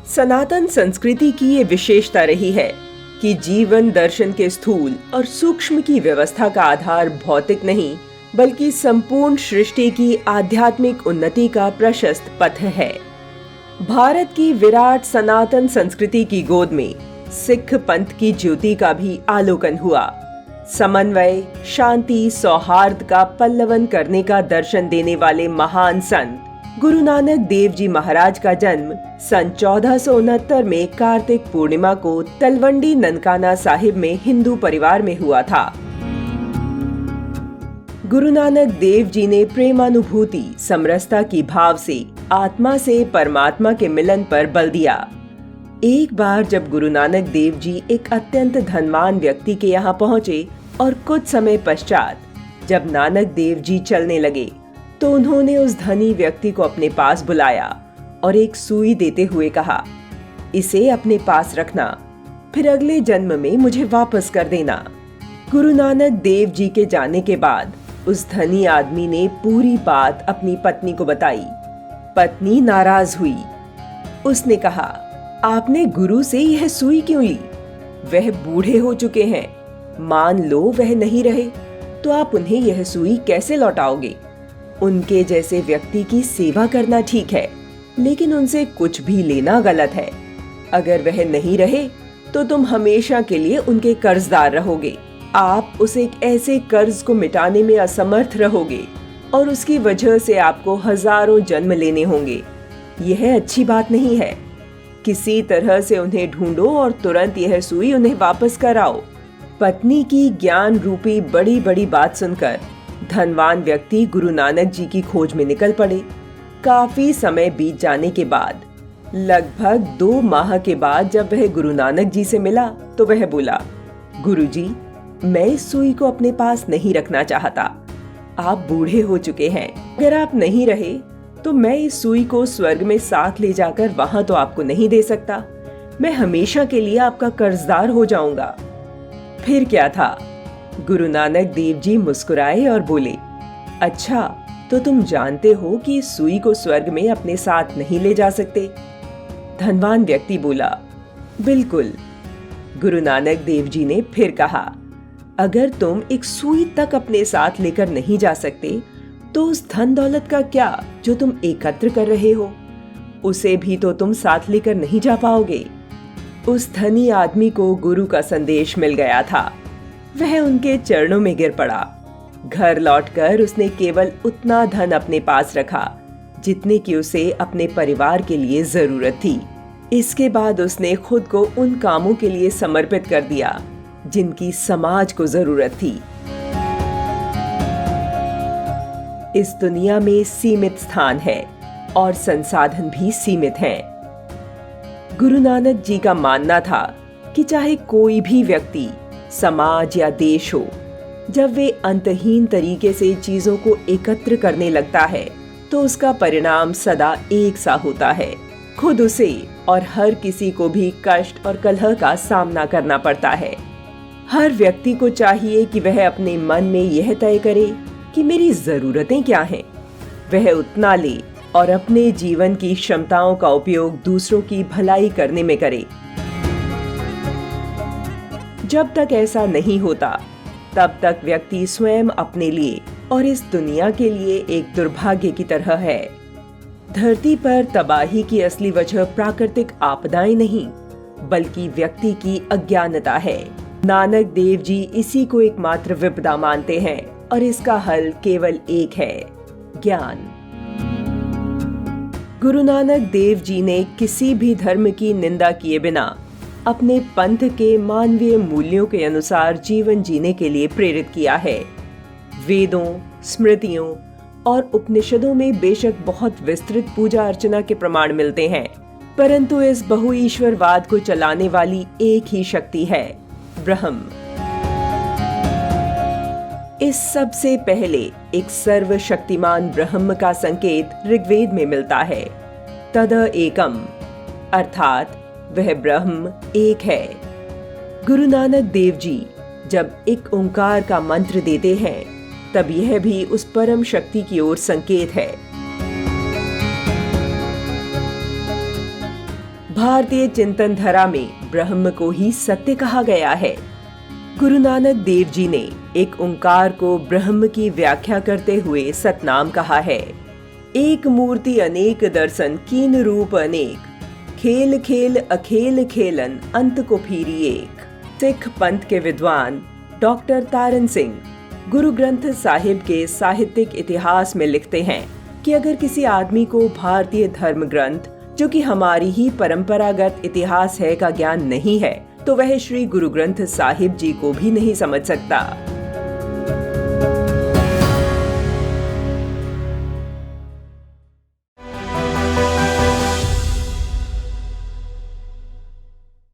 सनातन संस्कृति की ये विशेषता रही है कि जीवन दर्शन के स्थूल और सूक्ष्म की व्यवस्था का आधार भौतिक नहीं बल्कि संपूर्ण सृष्टि की आध्यात्मिक उन्नति का प्रशस्त पथ है। भारत की विराट सनातन संस्कृति की गोद में सिख पंथ की ज्योति का भी आलोकन हुआ। समन्वय, शांति, सौहार्द का पल्लवन करने का दर्शन देने वाले महान संत गुरु नानक देव जी महाराज का जन्म सन 1469 में कार्तिक पूर्णिमा को तलवंडी ननकाना साहिब में हिंदू परिवार में हुआ था। गुरु नानक देव जी ने प्रेमानुभूति, समरसता की भाव से आत्मा से परमात्मा के मिलन पर बल दिया। एक बार जब गुरु नानक देव जी एक अत्यंत धनवान व्यक्ति के यहाँ पहुंचे और कुछ समय पश्चात जब नानक देव जी चलने लगे तो उन्होंने उस धनी व्यक्ति को अपने पास बुलाया और एक सुई देते हुए कहा, इसे अपने पास रखना, फिर अगले जन्म में मुझे वापस कर देना। गुरु नानक देव जी के जाने के बाद उस धनी आदमी ने पूरी बात अपनी पत्नी को बताई। पत्नी नाराज हुई। उसने कहा, आपने गुरु से यह सुई क्यों ली? वह बूढ़े हो चुके हैं, मान लो वह नहीं रहे तो आप उन्हें यह सुई कैसे लौटाओगे? उनके जैसे व्यक्ति की सेवा करना ठीक है, लेकिन उनसे कुछ भी लेना गलत है। अगर वह नहीं रहे तो तुम हमेशा के लिए उनके कर्जदार रहोगे। आप उस एक ऐसे कर्ज को मिटाने में असमर्थ रहोगे और उसकी वजह से आपको हजारों जन्म लेने होंगे। यह अच्छी बात नहीं है। किसी तरह से उन्हें ढूंढो और तुरंत यह सुई उन्हें वापस कराओ। पत्नी की ज्ञान रूपी बड़ी बड़ी बात सुनकर धनवान व्यक्ति गुरु नानक जी की खोज में निकल पड़े। काफी समय बीत जाने के बाद, लगभग 2 माह के बाद जब वह गुरु नानक जी से मिला तो वह बोला, गुरुजी, मैं इस सुई को अपने पास नहीं रखना चाहता। आप बूढ़े हो चुके हैं। अगर आप नहीं रहे तो मैं इस सुई को स्वर्ग में साथ ले जाकर वहां तो आपको नहीं दे सकता। मैं हमेशा के लिए आपका कर्जदार हो जाऊंगा। फिर क्या था? गुरु नानक देव जी मुस्कुराए और बोले, अच्छा, तो तुम जानते हो कि इस सुई को स्वर्ग में अपने साथ नहीं ले जा सकते? धनवान व्यक्ति बोला, बिल्कुल। गुरु नानक देव जी ने फिर कहा, अगर तुम एक सुई तक अपने साथ लेकर नहीं जा सकते तो उस धन दौलत का क्या जो तुम एकत्र कर रहे हो, उसे भी तो तुम साथ लेकर नहीं जा पाओगे। उस धनी आदमी को गुरु का संदेश मिल गया था। वह उनके चरणों में गिर पड़ा। घर लौटकर उसने केवल उतना धन अपने पास रखा जितने की उसे अपने परिवार के लिए जरूरत थी। इसके बाद उसने खुद को उन कामों के लिए समर्पित कर दिया जिनकी समाज को जरूरत थी। इस दुनिया में सीमित स्थान है और संसाधन भी सीमित हैं। गुरु नानक जी का मानना था कि चाहे कोई भी व्यक्ति, समाज या देश हो, जब वे अंतहीन तरीके से चीजों को एकत्र करने लगता है तो उसका परिणाम सदा एक सा होता है। खुद उसे और हर किसी को भी कष्ट और कलह का सामना करना पड़ता है। हर व्यक्ति को चाहिए कि वह अपने मन में यह तय करे कि मेरी जरूरतें क्या हैं। वह उतना ले और अपने जीवन की क्षमताओं का उपयोग दूसरों की भलाई करने में करे। जब तक ऐसा नहीं होता तब तक व्यक्ति स्वयं अपने लिए और इस दुनिया के लिए एक दुर्भाग्य की तरह है। धरती पर तबाही की असली वजह प्राकृतिक आपदाएं नहीं बल्कि व्यक्ति की अज्ञानता है। नानक देव जी इसी को एकमात्र विपदा मानते हैं और इसका हल केवल एक है, ज्ञान। गुरु नानक देव जी ने किसी भी धर्म की निंदा किए बिना अपने पंथ के मानवीय मूल्यों के अनुसार जीवन जीने के लिए प्रेरित किया है। वेदों, स्मृतियों और उपनिषदों में बेशक बहुत विस्तृत पूजा अर्चना के प्रमाण मिलते हैं, परंतु इस बहुईश्वरवाद को चलाने वाली एक ही शक्ति है, ब्रह्म। इस सबसे पहले एक सर्वशक्तिमान ब्रह्म का संकेत ऋग्वेद में मिलता है, तद एकम, अर्थात वह ब्रह्म एक है। गुरु नानक देव जी जब एक ओंकार का मंत्र देते हैं तब यह भी उस परम शक्ति की ओर संकेत है। भारतीय चिंतन धारा में ब्रह्म को ही सत्य कहा गया है। गुरु नानक देव जी ने एक ओंकार को ब्रह्म की व्याख्या करते हुए सतनाम कहा है। एक मूर्ति अनेक दर्शन कीन रूप अनेक, खेल खेल अखेल खेलन अंत को फिरी एक। सिख पंथ के विद्वान डॉक्टर तारन सिंह गुरु ग्रंथ साहिब के साहित्यिक इतिहास में लिखते हैं कि अगर किसी आदमी को भारतीय धर्म ग्रंथ, जो कि हमारी ही परंपरागत इतिहास है, का ज्ञान नहीं है तो वह श्री गुरु ग्रंथ साहिब जी को भी नहीं समझ सकता।